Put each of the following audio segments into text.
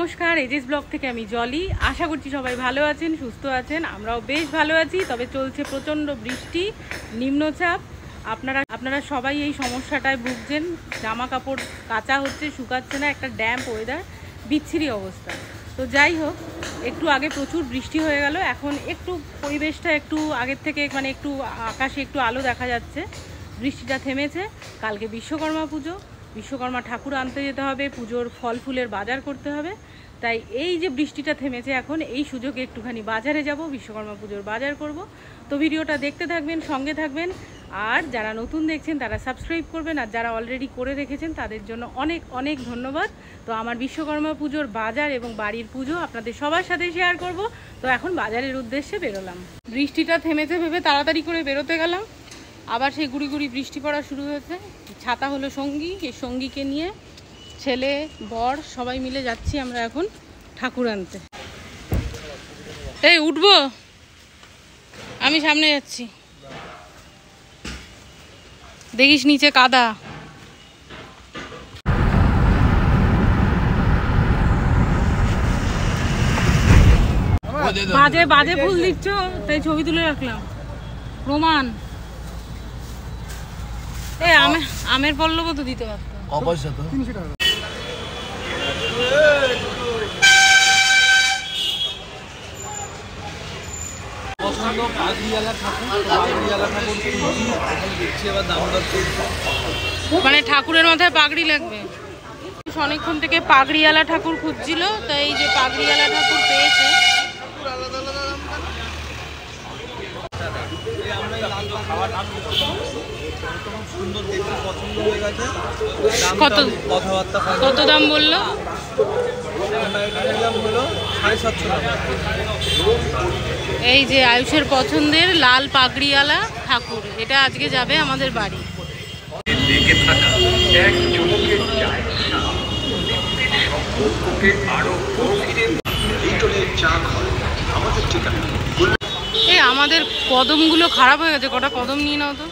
নমস্কার, edges blog থেকে আমি জলি। আশা করছি সবাই ভালো আছেন, সুস্থ আছেন। আমরাও বেশ ভালো আছি। তবে চলছে প্রচণ্ড বৃষ্টি, নিম্নচাপ। আপনারা সবাই এই সমস্যাটায় ভুগছেন। জামা কাপড় কাচা হচ্ছে, শুকাচ্ছে না, একটা ড্যাম্প ওয়েদার, বিচ্ছিরি অবস্থা। তো যাই হোক, একটু আগে প্রচুর বৃষ্টি হয়ে গেল। এখন একটু পরিবেশটা একটু আগের থেকে একটু আকাশে একটু আলো দেখা যাচ্ছে। বৃষ্টিটা থেমেছে। কালকে বিশ্বকর্মা পুজো, বিশ্বকর্মা ঠাকুর আনতে যেতে হবে, পুজোর ফল ফুলের বাজার করতে হবে। তাই এই যে বৃষ্টিটা থেমেছে, এখন এই সুযোগে একটুখানি বাজারে যাব, বিশ্বকর্মা পুজোর বাজার করব। তো ভিডিওটা দেখতে থাকবেন, সঙ্গে থাকবেন। আর যারা নতুন দেখছেন তারা সাবস্ক্রাইব করবেন, আর যারা অলরেডি করে রেখেছেন তাদের জন্য অনেক অনেক ধন্যবাদ। তো আমার বিশ্বকর্মা পুজোর বাজার এবং বাড়ির পুজো আপনাদের সবার সাথে শেয়ার করব। তো এখন বাজারের উদ্দেশ্যে বেরোলাম। বৃষ্টিটা থেমেছে ভেবে তাড়াতাড়ি করে বেরোতে গেলাম, আবার সেই গুড়ি গুড়ি বৃষ্টি পড়া শুরু হয়েছে। ছাতা হলো সঙ্গী, এই সঙ্গীকে নিয়ে ছেলে বর সবাই মিলে যাচ্ছি আমরা এখন ঠাকুর আনতে। এই উঠবো, আমি সামনে যাচ্ছি, দেখিস নিচে কাদা। বাজে বাজে ফুল দিচ্ছ, তাই ছবি তুলে রাখলাম প্রমাণ। এই আমের পল্লবও তো দিতে পারতো। মানে ঠাকুরের মাথায় পাগড়ি লাগবে, অনেকক্ষণ থেকে পাগড়িওয়ালা ঠাকুর খুঁজছিল, তাই এই যে পাগড়িওয়ালা ঠাকুর পেয়েছে। কত দাম বললো? এই যে আয়ুষের পছন্দের লাল পাগড়িওয়ালা ঠাকুর, এটা আজকে যাবে আমাদের বাড়ি। এই আমাদের কদমগুলো খারাপ হয়ে গেছে, কটা কদম নিয়ে নাও তো।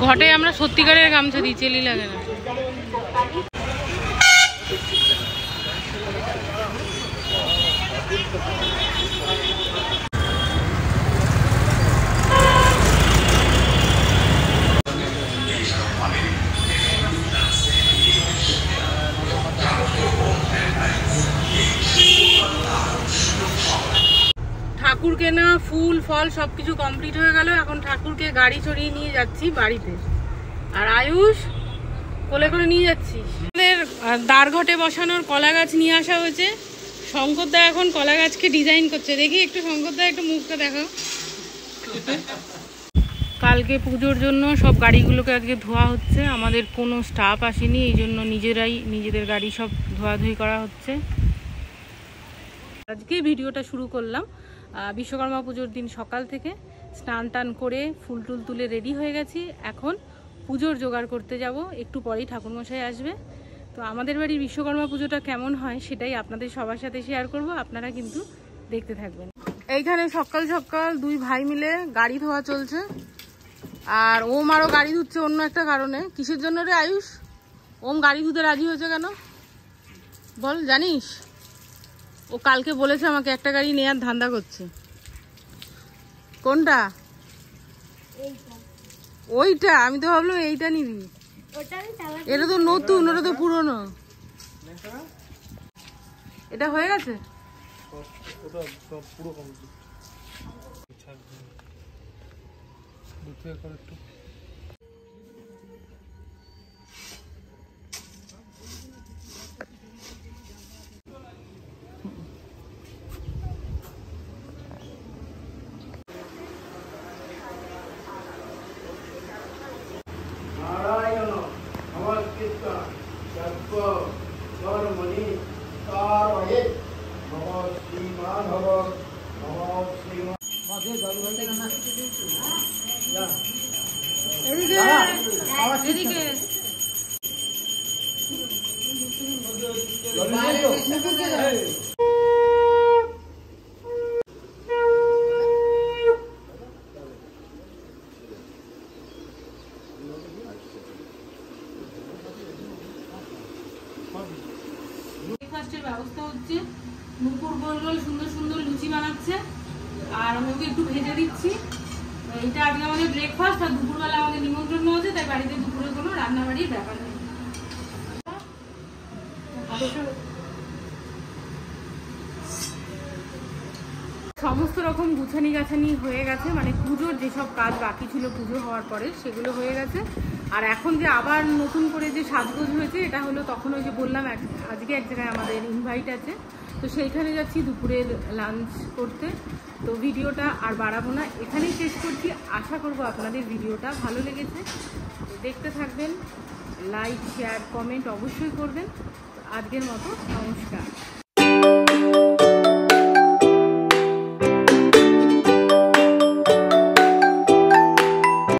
ঘটে আমরা সত্যিকারের গামছা দিই, চেলি লাগে না। ঠাকুর কেনা, ফুল ফল সবকিছু কমপ্লিট হয়ে গেল। এখন ঠাকুরকে গাড়ি চড়িয়ে নিয়ে যাচ্ছি বাড়িতে, আর আয়ুষ কোলে করে নিয়ে যাচ্ছি। আমাদের দ্বারঘটে বসানোর কলা গাছ নিয়ে আসা হয়েছে। শঙ্করদা এখন কলা গাছকে ডিজাইন করছে, দেখি একটু শঙ্করদা একটু মুখটা দেখাও। কালকে পুজোর জন্য সব গাড়িগুলোকে আজকে ধোয়া হচ্ছে। আমাদের কোনো স্টাফ আসেনি, এই জন্য নিজেরাই নিজেদের গাড়ি সব ধোয়াধুয়ি করা হচ্ছে। আজকে ভিডিওটা শুরু করলাম বিশ্বকর্মা পুজোর দিন সকাল থেকে। স্নান টান করে ফুল টুল তুলে রেডি হয়ে গেছি। এখন পুজোর জোগাড় করতে যাব, একটু পরেই ঠাকুরমশাই আসবে। তো আমাদের বাড়ির বিশ্বকর্মা পুজোটা কেমন হয় সেটাই আপনাদের সবার সাথে শেয়ার করব, আপনারা কিন্তু দেখতে থাকবেন। এইখানে সকাল সকাল দুই ভাই মিলে গাড়ি ধোয়া চলছে, আর ওম আরও গাড়ি ধুচ্ছে অন্য একটা কারণে। কিসের জন্য রে আয়ুষ? ওম গাড়ি ধুতে রাজি হয়েছে কেন বল, জানিস? ও কালকে বলেছে আমাকে একটা গাড়ি নেয়ার ধান্দা করছে। কোনটা? ওইটা? আমি তো ভাবলাম এইটা নিবি। এটা তো নতুন, ওটা তো পুরনো। এটা হয়ে গেছে। এদিকে ব্যবস্থা হচ্ছে। নুপুর গোল গোল সুন্দর সুন্দর লুচি বানাচ্ছে আর আমি ওকে একটু ভেজে দিচ্ছি। এইটা আজকে আমাদের ব্রেকফাস্ট, আর দুপুরবেলা আমাদের নিমন্ত্রণ আছে, তাই বাড়িতে দুপুরে কোনো রান্নাবাড়ির ব্যাপার নেই। সমস্ত রকম গুছানি গাছানি হয়ে গেছে, মানে পুজোর যেসব কাজ বাকি ছিল পুজো হওয়ার পরে সেগুলো হয়ে গেছে। আর এখন যে আবার নতুন করে যে সাজগোজ হয়েছে, এটা হলো তখন ওই যে বললাম আজকে এক জায়গায় আমাদের ইনভাইট আছে, তো সেইখানে যাচ্ছি দুপুরের লাঞ্চ করতে। তো ভিডিওটা আর বাড়াবো না, এখানেই শেষ করছি। আশা করব আপনাদের ভিডিওটা ভালো লেগেছে, দেখতে থাকবেন, লাইক শেয়ার কমেন্ট অবশ্যই করবেন। আজকের মতো নমস্কার।